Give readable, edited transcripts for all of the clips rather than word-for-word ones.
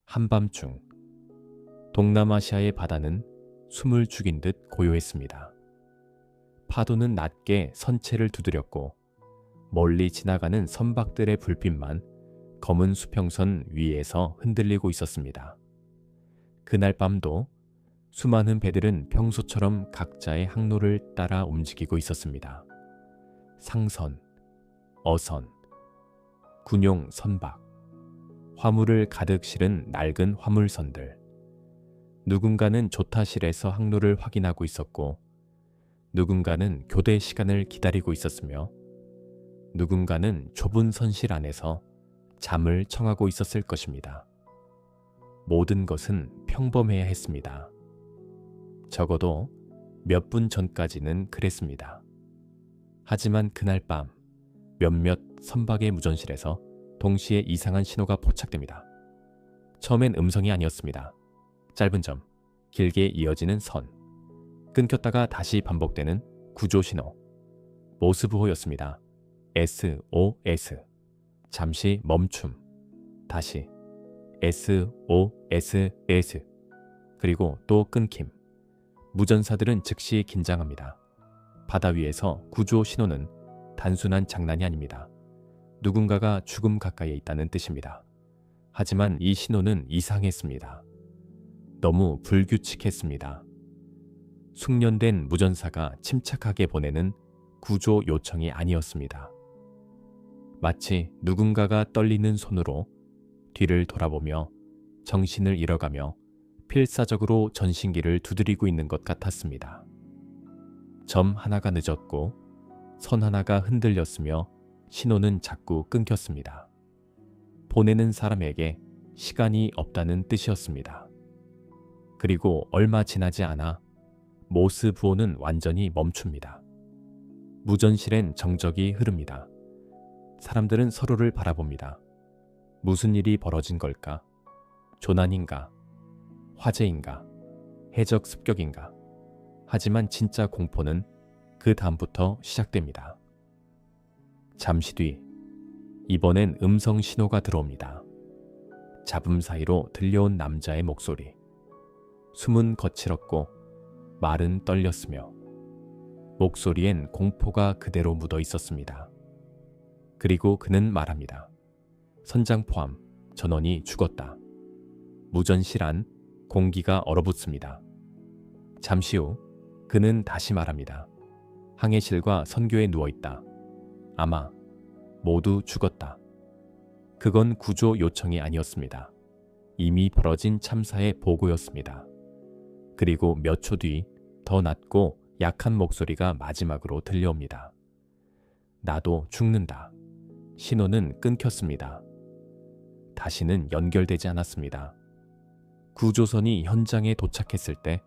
한밤중 동남아시아의 바다는 숨을 죽인 듯 고요했습니다. 파도는 낮게 선체를 두드렸고 멀리 지나가는 선박들의 불빛만 검은 수평선 위에서 흔들리고 있었습니다. 그날 밤도 수많은 배들은 평소처럼 각자의 항로를 따라 움직이고 있었습니다. 상선, 어선, 군용 선박, 화물을 가득 실은 낡은 화물선들. 누군가는 조타실에서 항로를 확인하고 있었고 누군가는 교대 시간을 기다리고 있었으며 누군가는 좁은 선실 안에서 잠을 청하고 있었을 것입니다. 모든 것은 평범해야 했습니다. 적어도 몇 분 전까지는 그랬습니다. 하지만 그날 밤 몇몇 선박의 무전실에서 동시에 이상한 신호가 포착됩니다. 처음엔 음성이 아니었습니다. 짧은 점, 길게 이어지는 선, 끊겼다가 다시 반복되는 구조 신호, 모스부호였습니다. SOS, 잠시 멈춤, 다시 SOSS, 그리고 또 끊김. 무전사들은 즉시 긴장합니다. 바다 위에서 구조 신호는 단순한 장난이 아닙니다. 누군가가 죽음 가까이에 있다는 뜻입니다. 하지만 이 신호는 이상했습니다. 너무 불규칙했습니다. 숙련된 무전사가 침착하게 보내는 구조 요청이 아니었습니다. 마치 누군가가 떨리는 손으로 뒤를 돌아보며 정신을 잃어가며 필사적으로 전신기를 두드리고 있는 것 같았습니다. 점 하나가 늦었고 선 하나가 흔들렸으며 신호는 자꾸 끊겼습니다. 보내는 사람에게 시간이 없다는 뜻이었습니다. 그리고 얼마 지나지 않아 모스 부호는 완전히 멈춥니다. 무전실엔 정적이 흐릅니다. 사람들은 서로를 바라봅니다. 무슨 일이 벌어진 걸까? 조난인가? 화재인가? 해적 습격인가? 하지만 진짜 공포는 그 다음부터 시작됩니다. 잠시 뒤, 이번엔 음성 신호가 들어옵니다. 잡음 사이로 들려온 남자의 목소리. 숨은 거칠었고 말은 떨렸으며 목소리엔 공포가 그대로 묻어 있었습니다. 그리고 그는 말합니다. 선장 포함 전원이 죽었다. 무전실 안 공기가 얼어붙습니다. 잠시 후 그는 다시 말합니다. 항해실과 선교에 누워있다. 아마 모두 죽었다. 그건 구조 요청이 아니었습니다. 이미 벌어진 참사의 보고였습니다. 그리고 몇 초 뒤 더 낮고 약한 목소리가 마지막으로 들려옵니다. 나도 죽는다. 신호는 끊겼습니다. 다시는 연결되지 않았습니다. 구조선이 현장에 도착했을 때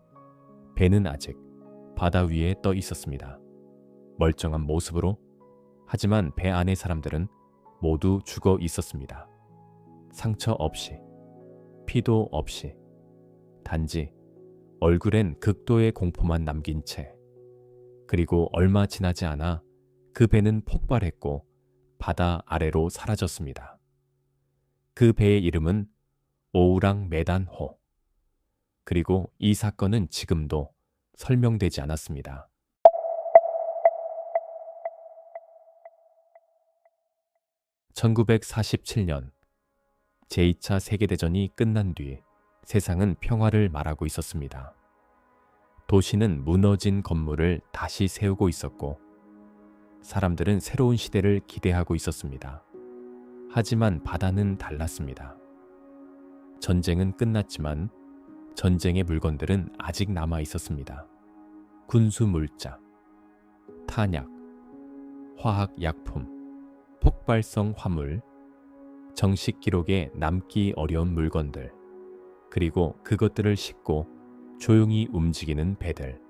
배는 아직 바다 위에 떠 있었습니다. 멀쩡한 모습으로. 하지만 배 안의 사람들은 모두 죽어 있었습니다. 상처 없이, 피도 없이, 단지 얼굴엔 극도의 공포만 남긴 채. 그리고 얼마 지나지 않아 그 배는 폭발했고 바다 아래로 사라졌습니다. 그 배의 이름은 오우랑 메단호. 그리고 이 사건은 지금도 설명되지 않았습니다. (1947년) 제2차 세계대전이 끝난 뒤 세상은 평화를 말하고 있었습니다. 도시는 무너진 건물을 다시 세우고 있었고 사람들은 새로운 시대를 기대하고 있었습니다. 하지만 바다는 달랐습니다. 전쟁은 끝났지만 전쟁의 물건들은 아직 남아 있었습니다. 군수 물자, 탄약, 화학약품, 폭발성 화물, 정식 기록에 남기 어려운 물건들, 그리고 그것들을 싣고 조용히 움직이는 배들.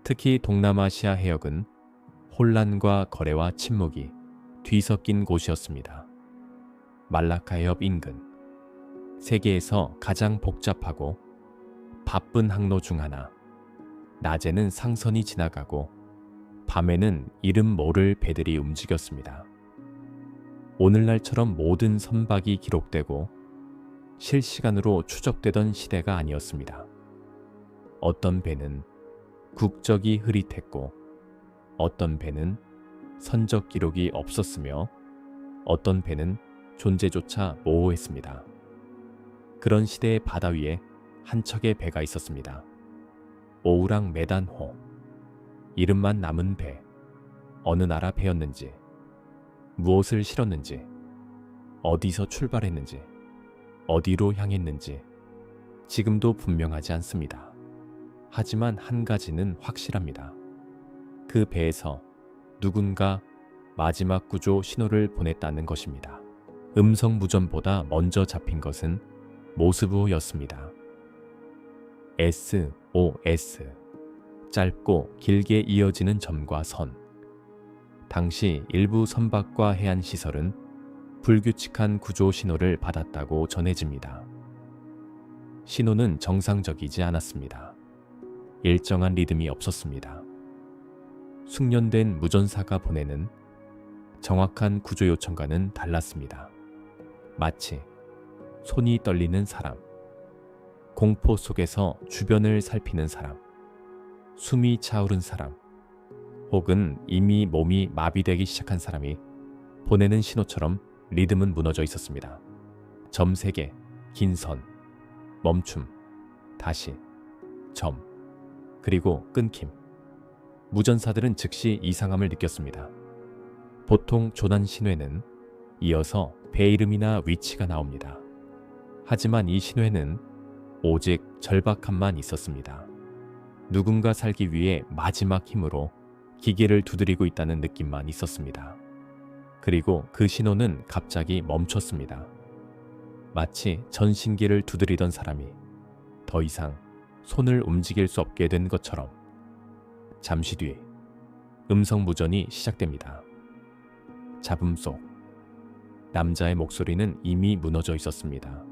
특히 동남아시아 해역은 혼란과 거래와 침묵이 뒤섞인 곳이었습니다. 말라카 해협 인근, 세계에서 가장 복잡하고 바쁜 항로 중 하나. 낮에는 상선이 지나가고 밤에는 이름 모를 배들이 움직였습니다. 오늘날처럼 모든 선박이 기록되고 실시간으로 추적되던 시대가 아니었습니다. 어떤 배는 국적이 흐릿했고 어떤 배는 선적 기록이 없었으며 어떤 배는 존재조차 모호했습니다. 그런 시대의 바다 위에 한 척의 배가 있었습니다. 오우랑 메단호. 이름만 남은 배. 어느 나라 배였는지, 무엇을 실었는지, 어디서 출발했는지, 어디로 향했는지 지금도 분명하지 않습니다. 하지만 한 가지는 확실합니다. 그 배에서 누군가 마지막 구조 신호를 보냈다는 것입니다. 음성 무전보다 먼저 잡힌 것은 모스부호였습니다. SOS. 짧고 길게 이어지는 점과 선. 당시 일부 선박과 해안 시설은 불규칙한 구조 신호를 받았다고 전해집니다. 신호는 정상적이지 않았습니다. 일정한 리듬이 없었습니다. 숙련된 무전사가 보내는 정확한 구조 요청과는 달랐습니다. 마치 손이 떨리는 사람, 공포 속에서 주변을 살피는 사람, 숨이 차오른 사람, 혹은 이미 몸이 마비되기 시작한 사람이 보내는 신호처럼 리듬은 무너져 있었습니다. 점 3개, 긴 선, 멈춤, 다시, 점, 그리고 끊김. 무전사들은 즉시 이상함을 느꼈습니다. 보통 조난 신호에는 이어서 배 이름이나 위치가 나옵니다. 하지만 이 신호에는 오직 절박함만 있었습니다. 누군가 살기 위해 마지막 힘으로 기계를 두드리고 있다는 느낌만 있었습니다. 그리고 그 신호는 갑자기 멈췄습니다. 마치 전신기를 두드리던 사람이 더 이상 손을 움직일 수 없게 된 것처럼. 잠시 뒤 음성 무전이 시작됩니다. 잡음 속 남자의 목소리는 이미 무너져 있었습니다.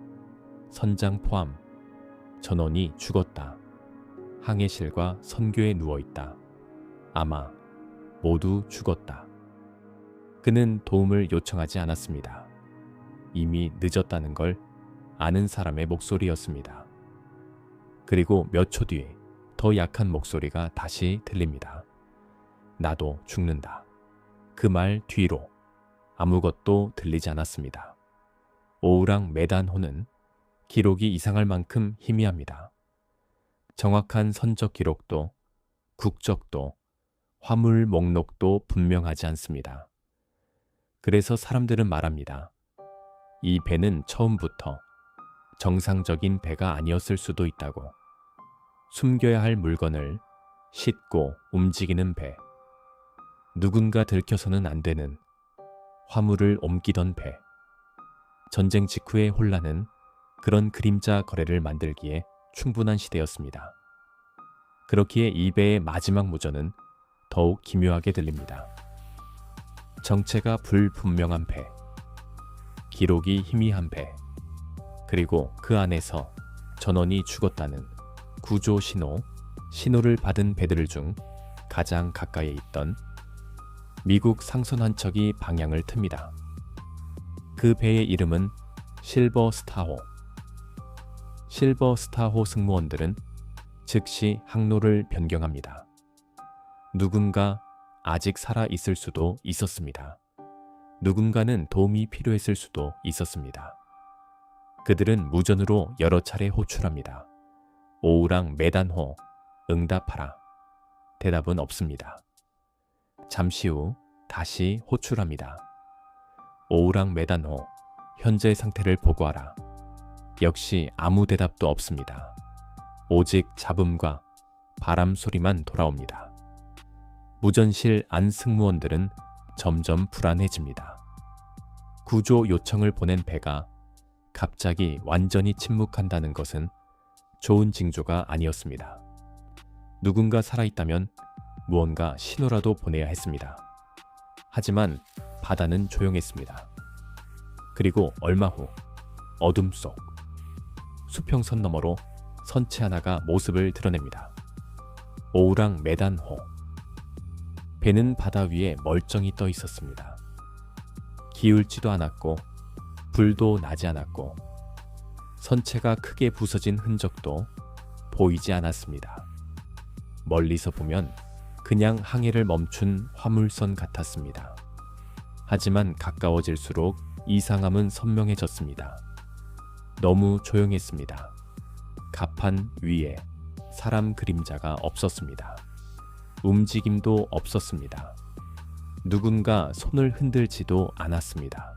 선장 포함 전원이 죽었다. 항해실과 선교에 누워있다. 아마 모두 죽었다. 그는 도움을 요청하지 않았습니다. 이미 늦었다는 걸 아는 사람의 목소리였습니다. 그리고 몇 초 뒤 더 약한 목소리가 다시 들립니다. 나도 죽는다. 그 말 뒤로 아무것도 들리지 않았습니다. 오우랑 메단호는 기록이 이상할 만큼 희미합니다. 정확한 선적 기록도 국적도 화물 목록도 분명하지 않습니다. 그래서 사람들은 말합니다. 이 배는 처음부터 정상적인 배가 아니었을 수도 있다고. 숨겨야 할 물건을 싣고 움직이는 배. 누군가 들켜서는 안 되는 화물을 옮기던 배. 전쟁 직후의 혼란은 그런 그림자 거래를 만들기에 충분한 시대였습니다. 그렇기에 이 배의 마지막 무전은 더욱 기묘하게 들립니다. 정체가 불분명한 배, 기록이 희미한 배, 그리고 그 안에서 전원이 죽었다는 구조 신호를 받은 배들 중 가장 가까이에 있던 미국 상선 한 척이 방향을 틉니다. 그 배의 이름은 실버 스타호. 실버 스타호 승무원들은 즉시 항로를 변경합니다. 누군가 아직 살아 있을 수도 있었습니다. 누군가는 도움이 필요했을 수도 있었습니다. 그들은 무전으로 여러 차례 호출합니다. 오우랑 메단호, 응답하라. 대답은 없습니다. 잠시 후 다시 호출합니다. 오우랑 메단호, 현재 상태를 보고하라. 역시 아무 대답도 없습니다. 오직 잡음과 바람 소리만 돌아옵니다. 무전실 안 승무원들은 점점 불안해집니다. 구조 요청을 보낸 배가 갑자기 완전히 침묵한다는 것은 좋은 징조가 아니었습니다. 누군가 살아있다면 무언가 신호라도 보내야 했습니다. 하지만 바다는 조용했습니다. 그리고 얼마 후 어둠 속 수평선 너머로 선체 하나가 모습을 드러냅니다. 오우랑 메단호. 배는 바다 위에 멀쩡히 떠 있었습니다. 기울지도 않았고 불도 나지 않았고 선체가 크게 부서진 흔적도 보이지 않았습니다. 멀리서 보면 그냥 항해를 멈춘 화물선 같았습니다. 하지만 가까워질수록 이상함은 선명해졌습니다. 너무 조용했습니다. 갑판 위에 사람 그림자가 없었습니다. 움직임도 없었습니다. 누군가 손을 흔들지도 않았습니다.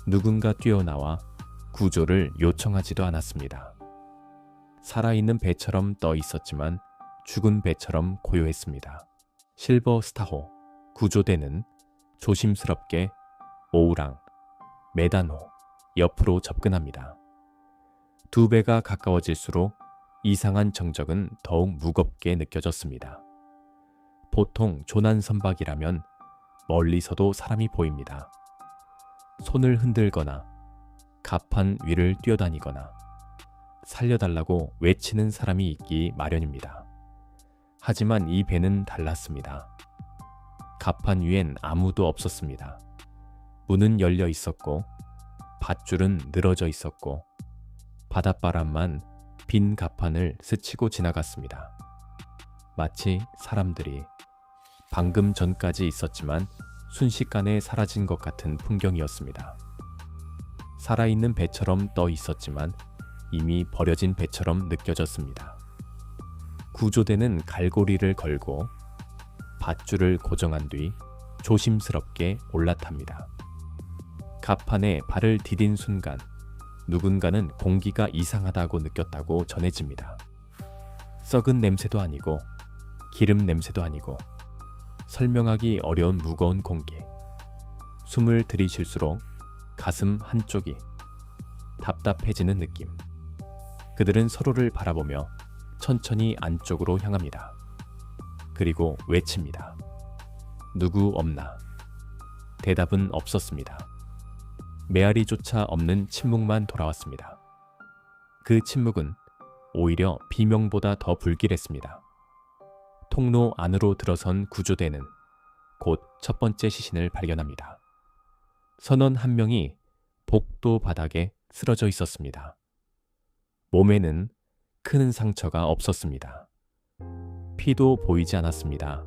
누군가 뛰어나와 구조를 요청하지도 않았습니다. 살아있는 배처럼 떠 있었지만 죽은 배처럼 고요했습니다. 실버 스타호 구조대는 조심스럽게 오우랑 메단호 옆으로 접근합니다. 두 배가 가까워질수록 이상한 정적은 더욱 무겁게 느껴졌습니다. 보통 조난선박이라면 멀리서도 사람이 보입니다. 손을 흔들거나 갑판 위를 뛰어다니거나 살려달라고 외치는 사람이 있기 마련입니다. 하지만 이 배는 달랐습니다. 갑판 위엔 아무도 없었습니다. 문은 열려 있었고 밧줄은 늘어져 있었고 바닷바람만 빈 갑판을 스치고 지나갔습니다. 마치 사람들이 방금 전까지 있었지만 순식간에 사라진 것 같은 풍경이었습니다. 살아있는 배처럼 떠 있었지만 이미 버려진 배처럼 느껴졌습니다. 구조대는 갈고리를 걸고 밧줄을 고정한 뒤 조심스럽게 올라탑니다. 갑판에 발을 디딘 순간 누군가는 공기가 이상하다고 느꼈다고 전해집니다. 썩은 냄새도 아니고 기름 냄새도 아니고 설명하기 어려운 무거운 공기. 숨을 들이쉴수록 가슴 한쪽이 답답해지는 느낌. 그들은 서로를 바라보며 천천히 안쪽으로 향합니다. 그리고 외칩니다. 누구 없나? 대답은 없었습니다. 메아리조차 없는 침묵만 돌아왔습니다. 그 침묵은 오히려 비명보다 더 불길했습니다. 통로 안으로 들어선 구조대는 곧 첫 번째 시신을 발견합니다. 선원 한 명이 복도 바닥에 쓰러져 있었습니다. 몸에는 큰 상처가 없었습니다. 피도 보이지 않았습니다.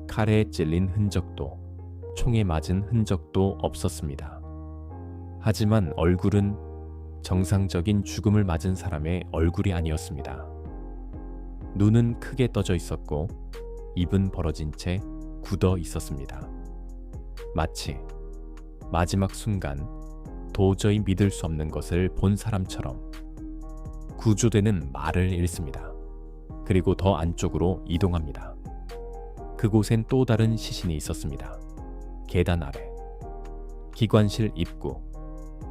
칼에 찔린 흔적도, 총에 맞은 흔적도 없었습니다. 하지만 얼굴은 정상적인 죽음을 맞은 사람의 얼굴이 아니었습니다. 눈은 크게 떠져 있었고 입은 벌어진 채 굳어 있었습니다. 마치 마지막 순간 도저히 믿을 수 없는 것을 본 사람처럼. 구조대는 말을 잃습니다. 그리고 더 안쪽으로 이동합니다. 그곳엔 또 다른 시신이 있었습니다. 계단 아래, 기관실 입구,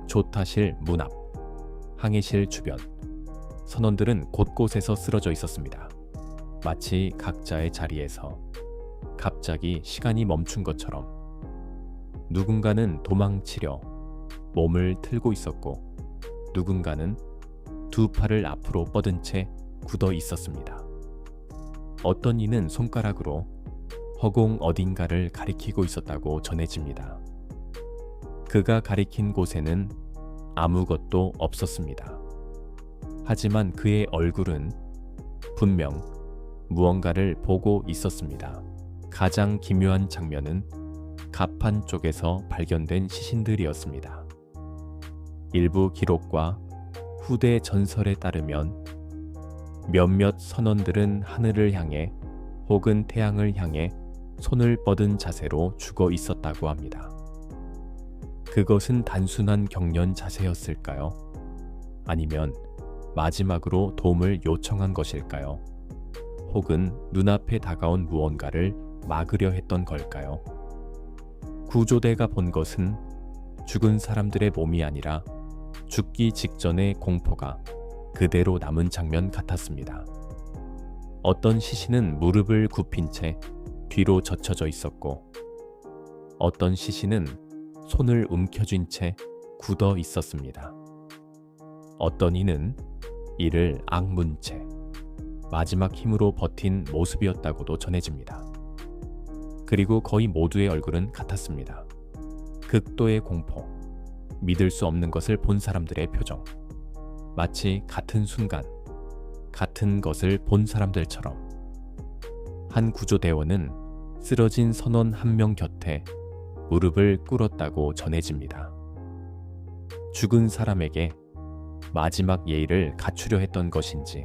조타실 문 앞, 항해실 주변, 선원들은 곳곳에서 쓰러져 있었습니다. 마치 각자의 자리에서 갑자기 시간이 멈춘 것처럼. 누군가는 도망치려 몸을 틀고 있었고 누군가는 두 팔을 앞으로 뻗은 채 굳어 있었습니다. 어떤 이는 손가락으로 허공 어딘가를 가리키고 있었다고 전해집니다. 그가 가리킨 곳에는 아무것도 없었습니다. 하지만 그의 얼굴은 분명 무언가를 보고 있었습니다. 가장 기묘한 장면은 갑판 쪽에서 발견된 시신들이었습니다. 일부 기록과 후대 전설에 따르면 몇몇 선원들은 하늘을 향해 혹은 태양을 향해 손을 뻗은 자세로 죽어 있었다고 합니다. 그것은 단순한 경련 자세였을까요? 아니면 마지막으로 도움을 요청한 것일까요? 혹은 눈앞에 다가온 무언가를 막으려 했던 걸까요? 구조대가 본 것은 죽은 사람들의 몸이 아니라 죽기 직전의 공포가 그대로 남은 장면 같았습니다. 어떤 시신은 무릎을 굽힌 채 뒤로 젖혀져 있었고 어떤 시신은 손을 움켜쥔 채 굳어 있었습니다. 어떤 이는 이를 악문 채 마지막 힘으로 버틴 모습이었다고도 전해집니다. 그리고 거의 모두의 얼굴은 같았습니다. 극도의 공포, 믿을 수 없는 것을 본 사람들의 표정. 마치 같은 순간, 같은 것을 본 사람들처럼. 한 구조대원은 쓰러진 선원 한 명 곁에 무릎을 꿇었다고 전해집니다. 죽은 사람에게 마지막 예의를 갖추려 했던 것인지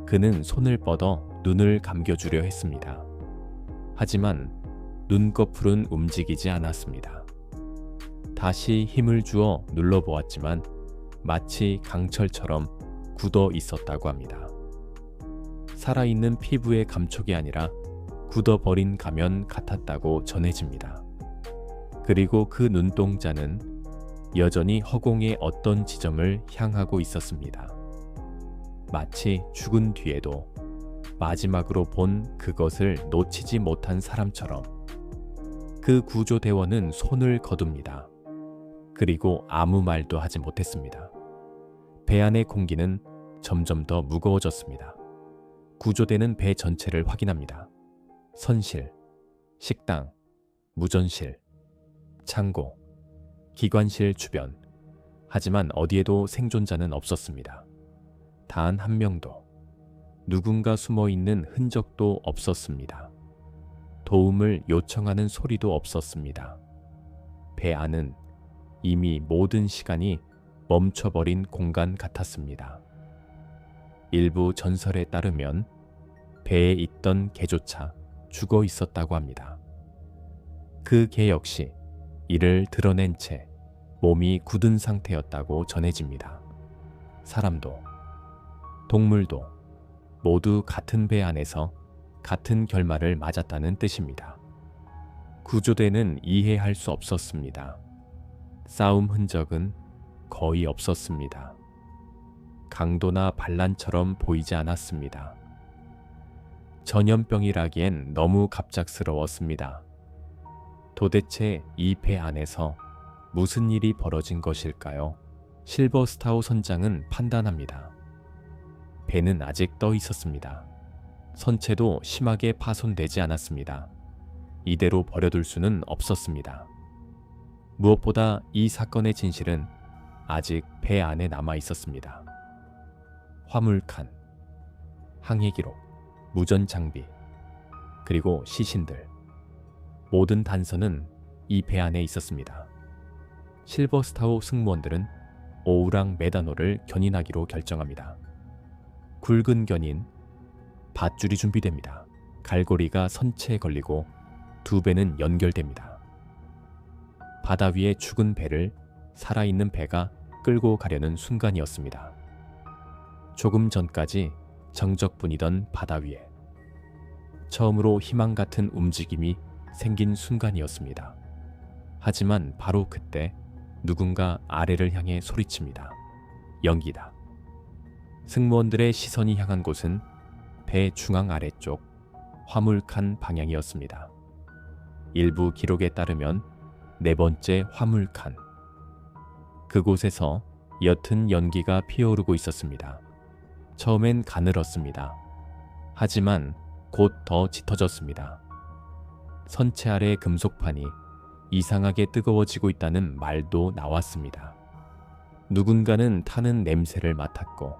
그는 손을 뻗어 눈을 감겨주려 했습니다. 하지만 눈꺼풀은 움직이지 않았습니다. 다시 힘을 주어 눌러보았지만 마치 강철처럼 굳어 있었다고 합니다. 살아있는 피부의 감촉이 아니라 굳어버린 가면 같았다고 전해집니다. 그리고 그 눈동자는 여전히 허공의 어떤 지점을 향하고 있었습니다. 마치 죽은 뒤에도 마지막으로 본 그것을 놓치지 못한 사람처럼. 그 구조대원은 손을 거둡니다. 그리고 아무 말도 하지 못했습니다. 배 안의 공기는 점점 더 무거워졌습니다. 구조대는 배 전체를 확인합니다. 선실, 식당, 무전실, 창고, 기관실 주변. 하지만 어디에도 생존자는 없었습니다. 단 한 명도. 누군가 숨어있는 흔적도 없었습니다. 도움을 요청하는 소리도 없었습니다. 배 안은 이미 모든 시간이 멈춰버린 공간 같았습니다. 일부 전설에 따르면 배에 있던 개조차 죽어 있었다고 합니다. 그 개 역시 이를 드러낸 채 몸이 굳은 상태였다고 전해집니다. 사람도, 동물도 모두 같은 배 안에서 같은 결말을 맞았다는 뜻입니다. 구조대는 이해할 수 없었습니다. 싸움 흔적은 거의 없었습니다. 강도나 반란처럼 보이지 않았습니다. 전염병이라기엔 너무 갑작스러웠습니다. 도대체 이 배 안에서 무슨 일이 벌어진 것일까요? 실버스타우 선장은 판단합니다. 배는 아직 떠 있었습니다. 선체도 심하게 파손되지 않았습니다. 이대로 버려둘 수는 없었습니다. 무엇보다 이 사건의 진실은 아직 배 안에 남아 있었습니다. 화물칸, 항해 기록, 무전 장비, 그리고 시신들. 모든 단서는 이 배 안에 있었습니다. 실버스타우 승무원들은 오우랑 메다노를 견인하기로 결정합니다. 굵은 견인, 밧줄이 준비됩니다. 갈고리가 선체에 걸리고 두 배는 연결됩니다. 바다 위의 죽은 배를 살아있는 배가 끌고 가려는 순간이었습니다. 조금 전까지 정적뿐이던 바다 위에 처음으로 희망 같은 움직임이 생긴 순간이었습니다. 하지만 바로 그때 누군가 아래를 향해 소리칩니다. 연기다. 승무원들의 시선이 향한 곳은 배 중앙 아래쪽 화물칸 방향이었습니다. 일부 기록에 따르면 네 번째 화물칸. 그곳에서 옅은 연기가 피어오르고 있었습니다. 처음엔 가늘었습니다. 하지만 곧 더 짙어졌습니다. 선체 아래 금속판이 이상하게 뜨거워지고 있다는 말도 나왔습니다. 누군가는 타는 냄새를 맡았고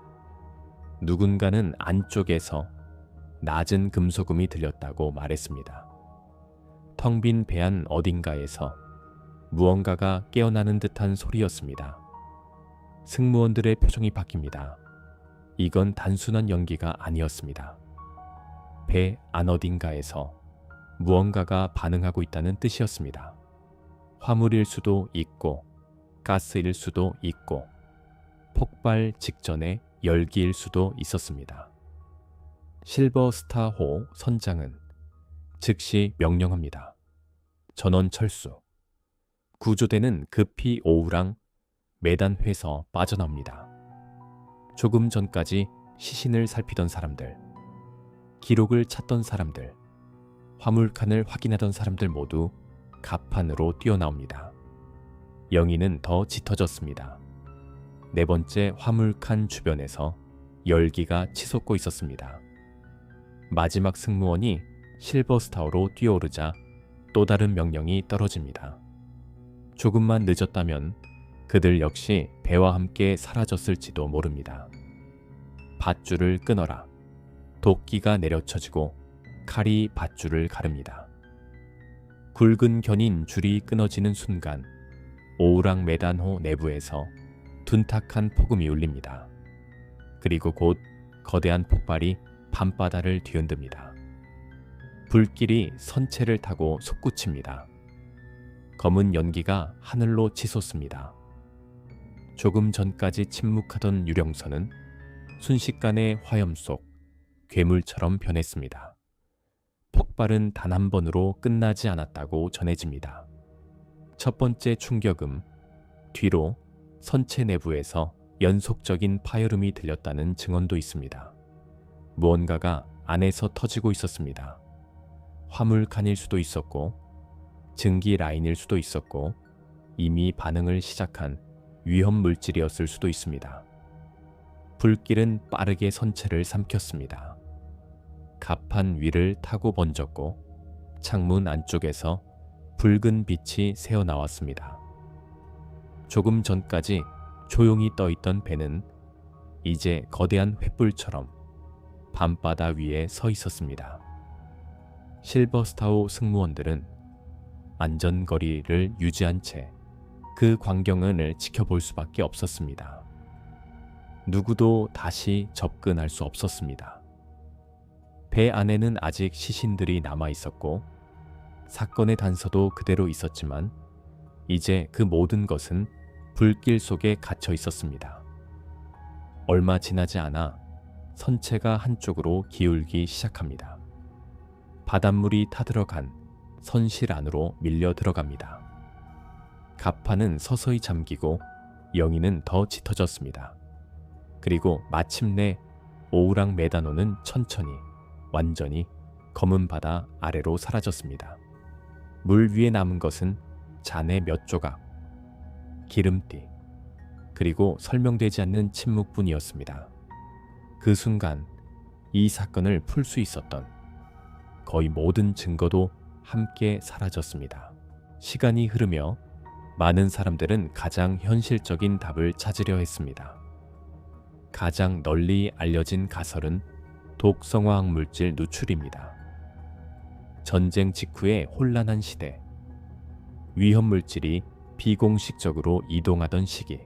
누군가는 안쪽에서 낮은 금소금이 들렸다고 말했습니다. 텅 빈 배 안 어딘가에서 무언가가 깨어나는 듯한 소리였습니다. 승무원들의 표정이 바뀝니다. 이건 단순한 연기가 아니었습니다. 배 안 어딘가에서 무언가가 반응하고 있다는 뜻이었습니다. 화물일 수도 있고 가스일 수도 있고 폭발 직전의 열기일 수도 있었습니다. 실버스타호 선장은 즉시 명령합니다. 전원 철수. 구조대는 급히 오우랑 메단회에서 빠져나옵니다. 조금 전까지 시신을 살피던 사람들, 기록을 찾던 사람들, 화물칸을 확인하던 사람들 모두 갑판으로 뛰어나옵니다. 영인은 더 짙어졌습니다. 네 번째 화물칸 주변에서 열기가 치솟고 있었습니다. 마지막 승무원이 실버스타우로 뛰어오르자 또 다른 명령이 떨어집니다. 조금만 늦었다면 그들 역시 배와 함께 사라졌을지도 모릅니다. 밧줄을 끊어라. 도끼가 내려쳐지고 칼이 밧줄을 가릅니다. 굵은 견인 줄이 끊어지는 순간 오우랑 메단호 내부에서 둔탁한 폭음이 울립니다. 그리고 곧 거대한 폭발이 밤바다를 뒤흔듭니다. 불길이 선체를 타고 솟구칩니다. 검은 연기가 하늘로 치솟습니다. 조금 전까지 침묵하던 유령선은 순식간에 화염 속 괴물처럼 변했습니다. 폭발은 단 한 번으로 끝나지 않았다고 전해집니다. 첫 번째 충격음 뒤로 선체 내부에서 연속적인 파열음이 들렸다는 증언도 있습니다. 무언가가 안에서 터지고 있었습니다. 화물칸일 수도 있었고 증기 라인일 수도 있었고 이미 반응을 시작한 위험 물질이었을 수도 있습니다. 불길은 빠르게 선체를 삼켰습니다. 갑판 위를 타고 번졌고 창문 안쪽에서 붉은 빛이 새어나왔습니다. 조금 전까지 조용히 떠있던 배는 이제 거대한 횃불처럼 밤바다 위에 서 있었습니다. 실버스타우 승무원들은 안전거리를 유지한 채 그 광경을 지켜볼 수밖에 없었습니다. 누구도 다시 접근할 수 없었습니다. 배 안에는 아직 시신들이 남아 있었고 사건의 단서도 그대로 있었지만 이제 그 모든 것은 불길 속에 갇혀 있었습니다. 얼마 지나지 않아 선체가 한쪽으로 기울기 시작합니다. 바닷물이 타들어간 선실 안으로 밀려 들어갑니다. 갑판은 서서히 잠기고 영인은 더 짙어졌습니다. 그리고 마침내 오우랑 메다노는 천천히 완전히 검은 바다 아래로 사라졌습니다. 물 위에 남은 것은 잔해 몇 조각, 기름띠, 그리고 설명되지 않는 침묵뿐이었습니다. 그 순간 이 사건을 풀 수 있었던 거의 모든 증거도 함께 사라졌습니다. 시간이 흐르며 많은 사람들은 가장 현실적인 답을 찾으려 했습니다. 가장 널리 알려진 가설은 독성화학 물질 누출입니다. 전쟁 직후의 혼란한 시대, 위험 물질이 비공식적으로 이동하던 시기,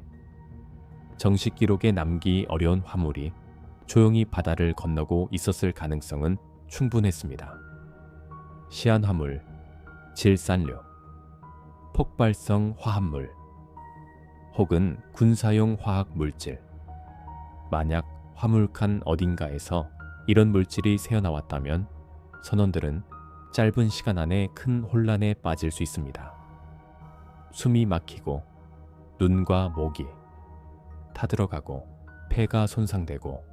정식 기록에 남기 어려운 화물이 조용히 바다를 건너고 있었을 가능성은 충분했습니다. 시한화물, 질산류, 폭발성 화합물, 혹은 군사용 화학 물질. 만약 화물칸 어딘가에서 이런 물질이 새어나왔다면 선원들은 짧은 시간 안에 큰 혼란에 빠질 수 있습니다. 숨이 막히고 눈과 목이 타들어가고 폐가 손상되고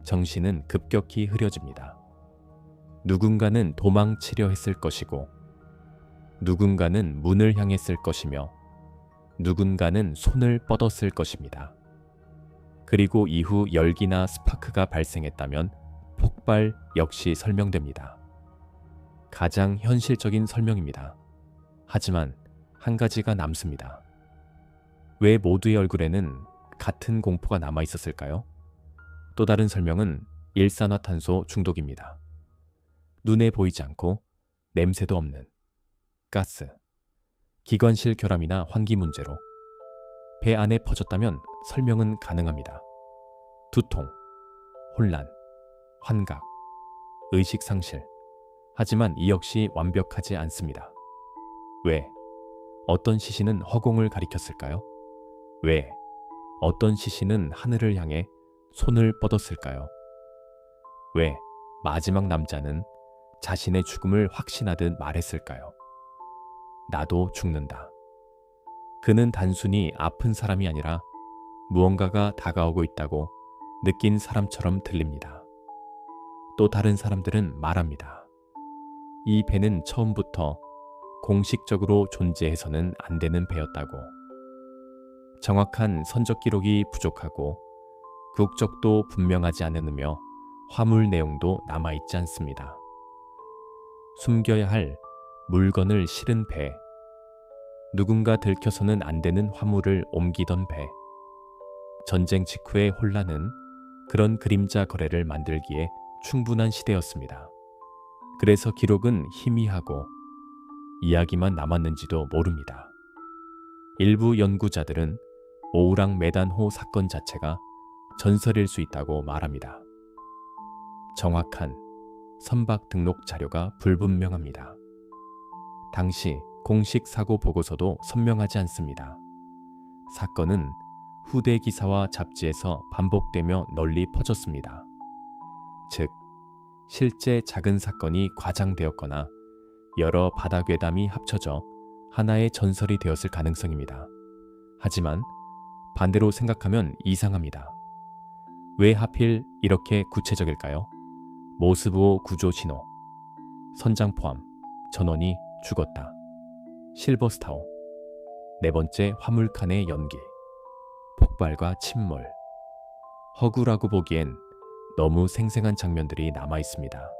정신은 급격히 흐려집니다. 누군가는 도망치려 했을 것이고 누군가는 문을 향했을 것이며 누군가는 손을 뻗었을 것입니다. 그리고 이후 열기나 스파크가 발생했다면 폭발 역시 설명됩니다. 가장 현실적인 설명입니다. 하지만 한 가지가 남습니다. 왜 모두의 얼굴에는 같은 공포가 남아 있었을까요? 또 다른 설명은 일산화탄소 중독입니다. 눈에 보이지 않고 냄새도 없는 가스, 기관실 결함이나 환기 문제로 배 안에 퍼졌다면 설명은 가능합니다. 두통, 혼란, 환각, 의식 상실. 하지만 이 역시 완벽하지 않습니다. 왜? 어떤 시신은 허공을 가리켰을까요? 왜? 어떤 시신은 하늘을 향해 손을 뻗었을까요? 왜 마지막 남자는 자신의 죽음을 확신하듯 말했을까요? 나도 죽는다. 그는 단순히 아픈 사람이 아니라 무언가가 다가오고 있다고 느낀 사람처럼 들립니다. 또 다른 사람들은 말합니다. 이 배는 처음부터 공식적으로 존재해서는 안 되는 배였다고. 정확한 선적 기록이 부족하고 국적도 분명하지 않으며 화물 내용도 남아있지 않습니다. 숨겨야 할 물건을 실은 배, 누군가 들켜서는 안 되는 화물을 옮기던 배. 전쟁 직후의 혼란은 그런 그림자 거래를 만들기에 충분한 시대였습니다. 그래서 기록은 희미하고 이야기만 남았는지도 모릅니다. 일부 연구자들은 오우랑 메단호 사건 자체가 전설일 수 있다고 말합니다. 정확한 선박 등록 자료가 불분명합니다. 당시 공식 사고 보고서도 선명하지 않습니다. 사건은 후대 기사와 잡지에서 반복되며 널리 퍼졌습니다. 즉, 실제 작은 사건이 과장되었거나 여러 바다 괴담이 합쳐져 하나의 전설이 되었을 가능성입니다. 하지만 반대로 생각하면 이상합니다. 왜 하필 이렇게 구체적일까요? 모스부호 구조 신호, 선장 포함, 전원이 죽었다. 실버스타워, 네 번째 화물칸의 연기, 폭발과 침몰. 허구라고 보기엔 너무 생생한 장면들이 남아 있습니다.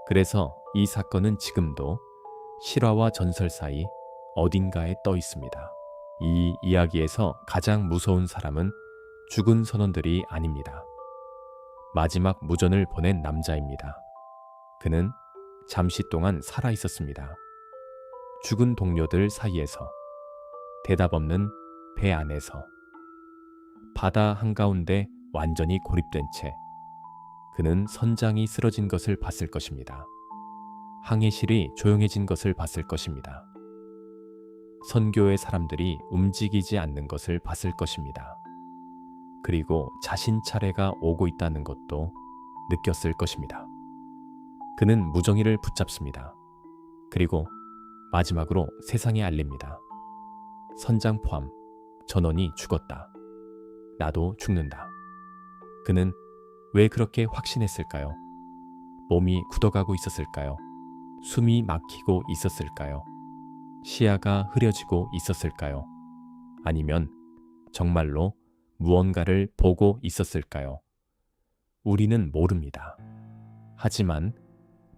그래서 이 사건은 지금도 실화와 전설 사이 어딘가에 떠 있습니다. 이 이야기에서 가장 무서운 사람은 죽은 선원들이 아닙니다. 마지막 무전을 보낸 남자입니다. 그는 잠시 동안 살아 있었습니다. 죽은 동료들 사이에서, 대답 없는 배 안에서, 바다 한가운데 완전히 고립된 채 그는 선장이 쓰러진 것을 봤을 것입니다. 항해실이 조용해진 것을 봤을 것입니다. 선교의 사람들이 움직이지 않는 것을 봤을 것입니다. 그리고 자신 차례가 오고 있다는 것도 느꼈을 것입니다. 그는 무정이를 붙잡습니다. 그리고 마지막으로 세상에 알립니다. 선장 포함, 전원이 죽었다. 나도 죽는다. 그는 왜 그렇게 확신했을까요? 몸이 굳어가고 있었을까요? 숨이 막히고 있었을까요? 시야가 흐려지고 있었을까요? 아니면 정말로 무언가를 보고 있었을까요? 우리는 모릅니다. 하지만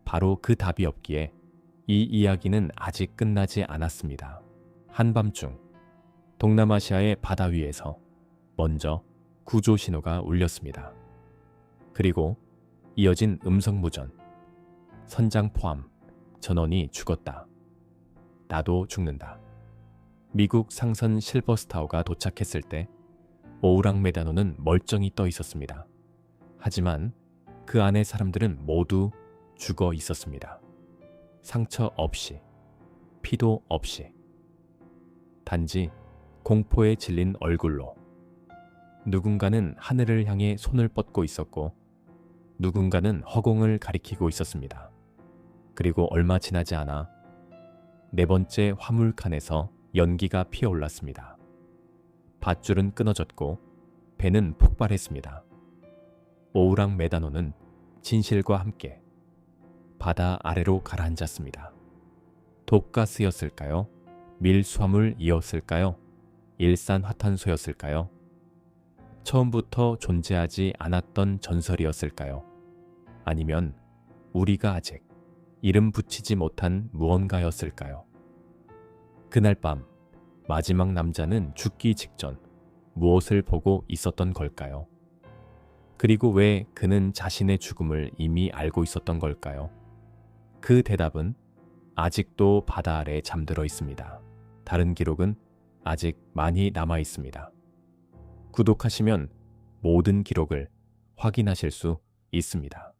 바로 그 답이 없기에 이 이야기는 아직 끝나지 않았습니다. 한밤중 동남아시아의 바다 위에서 먼저 구조 신호가 울렸습니다. 그리고 이어진 음성무전. 선장 포함, 전원이 죽었다. 나도 죽는다. 미국 상선 실버스타워가 도착했을 때 오우랑 메다노는 멀쩡히 떠 있었습니다. 하지만 그 안의 사람들은 모두 죽어 있었습니다. 상처 없이, 피도 없이. 단지 공포에 질린 얼굴로. 누군가는 하늘을 향해 손을 뻗고 있었고 누군가는 허공을 가리키고 있었습니다. 그리고 얼마 지나지 않아 네 번째 화물칸에서 연기가 피어올랐습니다. 밧줄은 끊어졌고 배는 폭발했습니다. 오우랑 메다노는 진실과 함께 바다 아래로 가라앉았습니다. 독가스였을까요? 밀수화물이었을까요? 일산화탄소였을까요? 처음부터 존재하지 않았던 전설이었을까요? 아니면 우리가 아직 이름 붙이지 못한 무언가였을까요? 그날 밤 마지막 남자는 죽기 직전 무엇을 보고 있었던 걸까요? 그리고 왜 그는 자신의 죽음을 이미 알고 있었던 걸까요? 그 대답은 아직도 바다 아래 잠들어 있습니다. 다른 기록은 아직 많이 남아 있습니다. 구독하시면 모든 기록을 확인하실 수 있습니다.